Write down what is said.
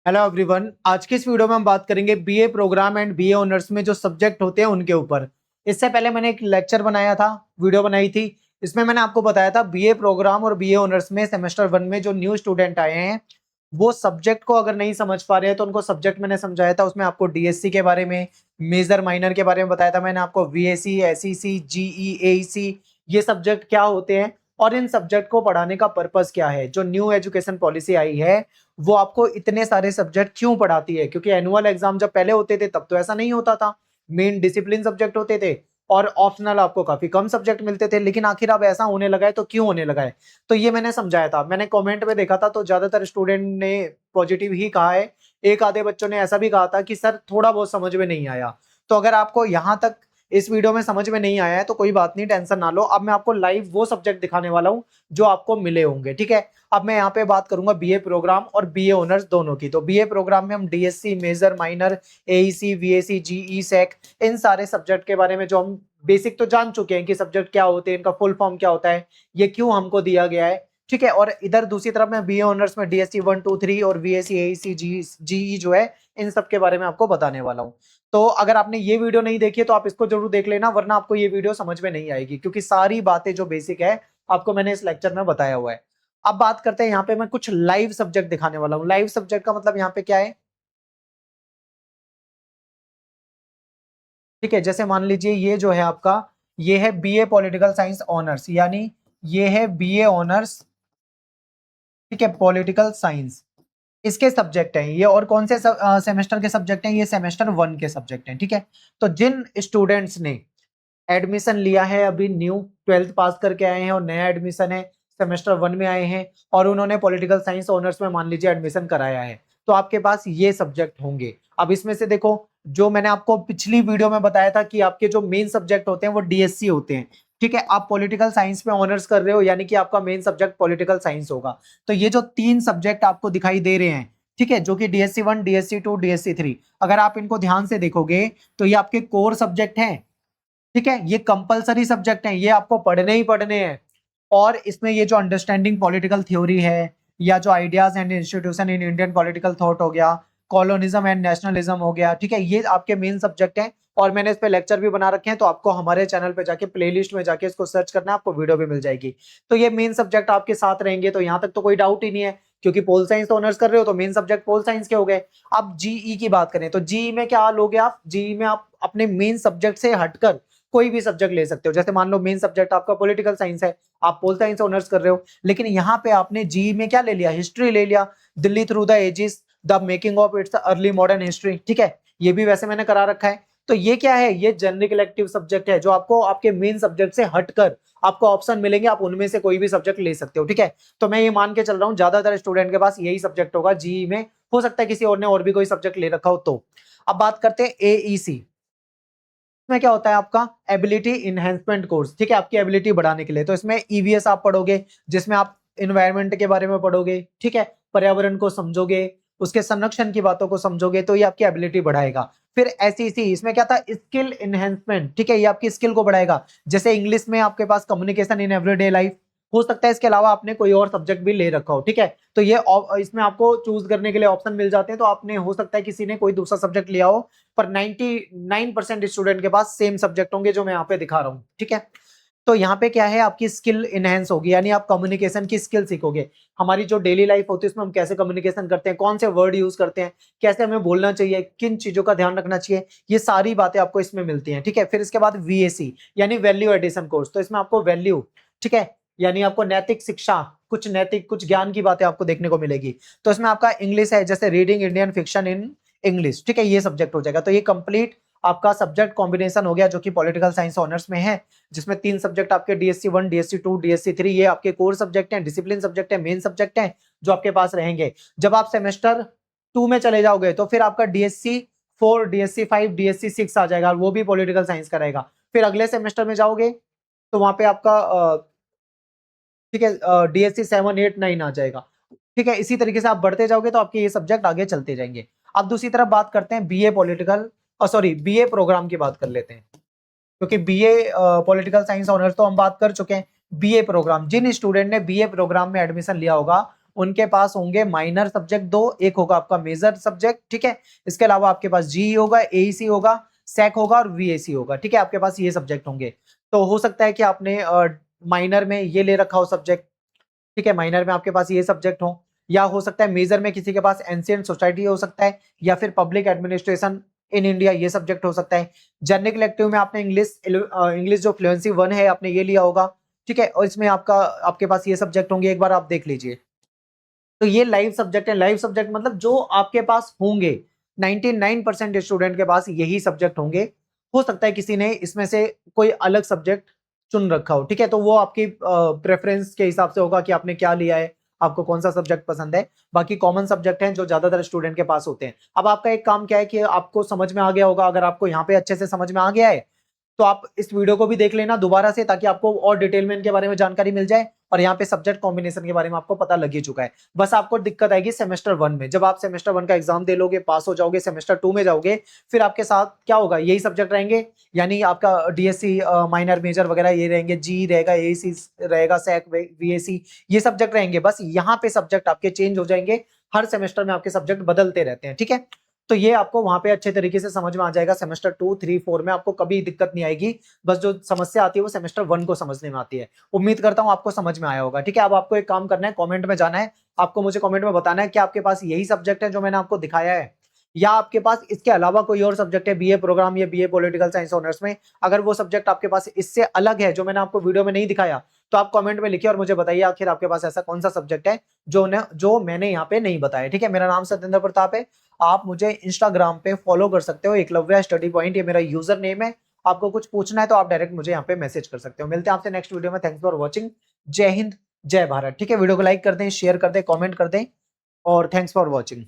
Hello everyone. आज की इस वीडियो में हम बात करेंगे BA programme and BA honours में जो सब्जेक्ट होते हैं उनके ऊपर। इससे पहले मैंने एक लेक्चर बनाया था, वीडियो बनाई थी। इसमें मैंने आपको बताया था बीए प्रोग्राम और बीए ऑनर्स में सेमेस्टर 1 में जो न्यू स्टूडेंट आए हैं वो सब्जेक्ट को अगर नहीं समझ पा रहे हैं तो उनको सब्जेक्ट मैंने समझाया था। उसमें आपको डीएससी के बारे में, मेजर माइनर के बारे में बताया था मैंने आपको, वीएसी, एसईसी, जीई, एईसी, ये सब्जेक्ट क्या होते हैं और इन सब्जेक्ट को पढ़ाने का पर्पस क्या है। जो न्यू एजुकेशन पॉलिसी आई है वो आपको इतने सारे सब्जेक्ट क्यों पढ़ाती है, क्योंकि एनुअल एग्जाम जब पहले होते थे तब तो ऐसा नहीं होता था। मेन डिसिप्लिन सब्जेक्ट होते थे और ऑप्शनल आपको काफी कम सब्जेक्ट मिलते थे, लेकिन आखिर अब ऐसा होने लगा है तो क्यों होने लगा है। तो ये मैंने समझाया था। मैंने कमेंट में देखा था तो ज्यादातर स्टूडेंट ने पॉजिटिव ही कहा है। एक आधे बच्चों ने ऐसा भी कहा था कि सर थोड़ा बहुत समझ में नहीं आया। तो अगर आपको यहाँ तक इस वीडियो में समझ में नहीं आया है तो कोई बात नहीं, टेंशन ना लो। अब मैं आपको लाइव वो सब्जेक्ट दिखाने वाला हूँ जो आपको मिले होंगे। ठीक है, अब मैं यहाँ पे बात करूंगा बीए प्रोग्राम और बीए ऑनर्स दोनों की। तो बीए प्रोग्राम में हम DSC, major minor, AEC, VAC, GE, SEC, इन सारे सब्जेक्ट के बारे में जो हम बेसिक तो जान चुके हैं कि सब्जेक्ट क्या होते हैं, इनका फुल फॉर्म क्या होता है, ये क्यों हमको दिया गया है। ठीक है, और इधर दूसरी तरफ मैं बीए ऑनर्स में डीएससी 1 2 3 और वीएसी, एईसी, जीई जो है इन सब के बारे में आपको बताने वाला हूँ। तो अगर आपने ये वीडियो नहीं देखी है तो आप इसको जरूर देख लेना, वरना आपको ये वीडियो समझ में नहीं आएगी, क्योंकि सारी बातें जो बेसिक है आपको मैंने इस लेक्चर में बताया हुआ है। अब बात करते हैं, यहाँ पे मैं कुछ लाइव सब्जेक्ट दिखाने वाला हूँ। लाइव सब्जेक्ट का मतलब यहाँ पे क्या है, ठीक है, जैसे मान लीजिए ये जो है आपका, ये है बीए पॉलिटिकल साइंस ऑनर्स, यानी ये है बीए ऑनर्स। ठीक है, पॉलिटिकल साइंस इसके सब्जेक्ट हैं ये। और कौन से सेमेस्टर के सब्जेक्ट हैं, ये सेमेस्टर 1 के सब्जेक्ट हैं। ठीक है, तो जिन स्टूडेंट्स ने एडमिशन लिया है, अभी न्यू 12th पास करके आए हैं और नया एडमिशन है, सेमेस्टर 1 में आए हैं और उन्होंने पॉलिटिकल साइंस ऑनर्स में मान लीजिए एडमिशन कराया है, तो आपके पास ये सब्जेक्ट होंगे। अब इसमें से देखो, जो मैंने आपको पिछली वीडियो में बताया था कि आपके जो मेन सब्जेक्ट होते हैं वो डीएससी होते हैं। ठीक है, आप पॉलिटिकल साइंस में ऑनर्स कर रहे हो यानी कि आपका मेन सब्जेक्ट पॉलिटिकल साइंस होगा। तो ये जो 3 सब्जेक्ट आपको दिखाई दे रहे हैं, ठीक है, जो कि डीएससी 1, डीएससी 2, डीएससी 3, अगर आप इनको ध्यान से देखोगे तो ये आपके कोर सब्जेक्ट हैं। ठीक है, ये कंपलसरी सब्जेक्ट हैं, ये आपको पढ़ने ही पढ़ने हैं। और इसमें ये जो अंडरस्टैंडिंग पॉलिटिकल थ्योरी है, या जो ideas and institution in Indian political thought हो गया, कॉलोनिज्म एंड नेशनलिज्म हो गया, ठीक है, ये आपके मेन सब्जेक्ट हैं। और मैंने इस पे लेक्चर भी बना रखे हैं, तो आपको हमारे चैनल पे जाके प्लेलिस्ट में जाके इसको सर्च करना है, आपको वीडियो भी मिल जाएगी। तो ये मेन सब्जेक्ट आपके साथ रहेंगे, तो यहाँ तक तो कोई डाउट ही नहीं है, क्योंकि पोल साइंस ऑनर्स कर रहे हो तो मेन सब्जेक्ट पोल साइंस के हो गए। अब जीई की बात करें तो जीई में क्या लोगे आप, जीई में आप अपने मेन सब्जेक्ट से हटकर कोई भी सब्जेक्ट ले सकते हो। जैसे मान लो मेन सब्जेक्ट आपका पॉलिटिकल साइंस है, आप पोल साइंस ऑनर्स कर रहे हो, लेकिन यहाँ पे आपने जी में क्या ले लिया, हिस्ट्री ले लिया, Delhi through the ages, the making of its early modern history. ठीक है, ये भी वैसे मैंने करा रखा है। तो ये क्या है, ये जनरल इलेक्टिव सब्जेक्ट है जो आपको आपके मेन सब्जेक्ट से हटकर आपको ऑप्शन मिलेंगे, आप उनमें से कोई भी सब्जेक्ट ले सकते हो। ठीक है, तो मैं ये मान के चल रहा हूँ ज्यादातर स्टूडेंट के पास यही सब्जेक्ट होगा जीई में। हो सकता है किसी और ने और भी कोई सब्जेक्ट ले रखा हो। तो अब बात करते हैं एईसी में क्या होता है आपका, एबिलिटी इनहेंसमेंट कोर्स। ठीक है, आपकी एबिलिटी बढ़ाने के लिए। तो इसमें ईवीएस आप पढ़ोगे, जिसमें आप इन्वायरमेंट के बारे में पढ़ोगे। ठीक है, पर्यावरण को समझोगे, उसके संरक्षण की बातों को समझोगे, तो ये आपकी एबिलिटी बढ़ाएगा। फिर एसईसी, इसमें क्या था, स्किल इनहेंसमेंट। ठीक है, ये आपकी स्किल को बढ़ाएगा। जैसे इंग्लिश में आपके पास कम्युनिकेशन इन एवरीडे लाइफ हो सकता है, इसके अलावा आपने कोई और सब्जेक्ट भी ले रखा हो। ठीक है, तो ये इसमें आपको चूज करने के लिए ऑप्शन मिल जाते हैं, तो आपने हो सकता है किसी ने कोई दूसरा सब्जेक्ट लिया हो, पर 99% स्टूडेंट के पास सेम सब्जेक्ट होंगे जो मैं यहाँ पे दिखा रहा हूँ। ठीक है, तो यहाँ पे क्या है, आपकी स्किल इनहेंस होगी, यानी आप कम्युनिकेशन की स्किल सीखोगे। हमारी जो डेली लाइफ होती है उसमें हम कैसे कम्युनिकेशन करते हैं, कौन से वर्ड यूज करते हैं, कैसे हमें बोलना चाहिए, किन चीजों का ध्यान रखना चाहिए, ये सारी बातें आपको इसमें मिलती हैं। ठीक है, फिर इसके बाद वीएसी यानी वैल्यू एडिशन कोर्स। तो इसमें आपको वैल्यू, ठीक है, यानी आपको नैतिक शिक्षा, कुछ नैतिक, कुछ ज्ञान की बातें आपको देखने को मिलेगी। तो इसमें आपका इंग्लिश है, जैसे reading Indian fiction in English. ठीक है, ये सब्जेक्ट हो जाएगा। तो ये कंप्लीट आपका सब्जेक्ट कॉम्बिनेशन हो गया जो कि पॉलिटिकल साइंस ऑनर्स में है, जिसमें 3 सब्जेक्ट आपके डीएससी 1, डीएससी 2, डीएससी 3, ये आपके कोर सब्जेक्ट हैं, डिसिप्लिन सब्जेक्ट है, मेन सब्जेक्ट है जो आपके पास रहेंगे। जब आप सेमेस्टर 2 में चले जाओगे तो फिर आपका डीएससी 4, डीएससी 5, डीएससी 6 आ जाएगा, वो भी पॉलिटिकल साइंस का रहेगा। फिर अगले सेमेस्टर में जाओगे तो वहां पे आपका ठीक है, डीएससी 7, 8, 9 आ जाएगा। ठीक है, इसी तरीके से आप बढ़ते जाओगे तो आपके ये सब्जेक्ट आगे चलते जाएंगे। अब दूसरी तरफ बात करते हैं BA political, sorry, BA programme की बात कर लेते हैं, क्योंकि बीए पॉलिटिकल साइंस ऑनर्स तो हम बात कर चुके हैं। बीए प्रोग्राम, जिन स्टूडेंट ने बीए प्रोग्राम में एडमिशन लिया होगा उनके पास होंगे माइनर सब्जेक्ट 2, एक होगा आपका मेजर सब्जेक्ट, ठीक है। इसके अलावा आपके पास जीई होगा, एईसी होगा, सैक होगा और वीएसी होगा, ठीक है। आपके पास ये सब्जेक्ट होंगे। तो हो सकता है कि आपने माइनर में ये ले रखा हो सब्जेक्ट, ठीक है, माइनर में आपके पास ये सब्जेक्ट हो, या हो सकता है मेजर में किसी के पास एंशिएंट सोसाइटी हो सकता है, या फिर पब्लिक एडमिनिस्ट्रेशन इन इंडिया ये सब्जेक्ट हो सकता है। जनरल इलेक्टिव में आपने इंग्लिश जो फ्लुएंसी 1 है आपने ये लिया होगा, ठीक है, और इसमें आपके पास ये सब्जेक्ट होंगे, एक बार आप देख लीजिए। तो ये लाइव सब्जेक्ट है। लाइव सब्जेक्ट मतलब जो आपके पास होंगे, 99% स्टूडेंट के पास यही सब्जेक्ट होंगे। हो सकता है किसी ने इसमें से कोई अलग सब्जेक्ट चुन रखा हो, ठीक है, तो वो आपकी प्रेफरेंस के हिसाब से होगा कि आपने क्या लिया है, आपको कौन सा सब्जेक्ट पसंद है। बाकी कॉमन सब्जेक्ट हैं जो ज्यादातर स्टूडेंट के पास होते हैं। अब आपका एक काम क्या है कि आपको समझ में आ गया होगा, अगर आपको यहाँ पे अच्छे से समझ में आ गया है तो आप इस वीडियो को भी देख लेना दोबारा से, ताकि आपको और डिटेल में इनके बारे में जानकारी मिल जाए। और यहाँ पे सब्जेक्ट कॉम्बिनेशन के बारे में आपको पता लग ही चुका है। बस आपको दिक्कत आएगी सेमेस्टर 1 में, जब आप सेमेस्टर 1 का एग्जाम दे लोगे, पास हो जाओगे, सेमेस्टर 2 में जाओगे, फिर आपके साथ क्या होगा, यही सब्जेक्ट रहेंगे, यानी आपका डीएससी माइनर मेजर वगैरह ये रहेंगे, जी रहेगा, एसी रहेगा, सैक वीएसी ये सब्जेक्ट रहेंगे। बस यहाँ पे सब्जेक्ट आपके चेंज हो जाएंगे, हर सेमेस्टर में आपके सब्जेक्ट बदलते रहते हैं, ठीक है। तो ये आपको वहां पे अच्छे तरीके से समझ में आ जाएगा। सेमेस्टर 2, 3, 4 में आपको कभी दिक्कत नहीं आएगी। बस जो समस्या आती है वो सेमेस्टर 1 को समझने में आती है। उम्मीद करता हूं आपको समझ में आया होगा, ठीक है। अब आपको एक काम करना है, कमेंट में जाना है, आपको मुझे कमेंट में बताना है कि आपके पास यही सब्जेक्ट है जो मैंने आपको दिखाया है, या आपके पास इसके अलावा कोई और सब्जेक्ट है बीए प्रोग्राम या बीए पॉलिटिकल साइंस ऑनर्स में। अगर वो सब्जेक्ट आपके पास इससे अलग है जो मैंने आपको वीडियो में नहीं दिखाया, तो आप कमेंट में लिखिए और मुझे बताइए आखिर आपके पास ऐसा कौन सा सब्जेक्ट है जो मैंने यहाँ पे नहीं बताया, ठीक है। मेरा नाम सत्येंद्र प्रताप है। आप मुझे इंस्टाग्राम पे फॉलो कर सकते हो, एकलव्य स्टडी पॉइंट, ये मेरा यूजर नेम है। आपको कुछ पूछना है तो आप डायरेक्ट मुझे यहाँ पे मैसेज कर सकते हो। मिलते हैं आपसे नेक्स्ट वीडियो में। Thanks for watching. जय हिंद, जय भारत, ठीक है। वीडियो को लाइक कर दें, शेयर कर दें, कमेंट कर दें, और थैंक्स फॉर वॉचिंग।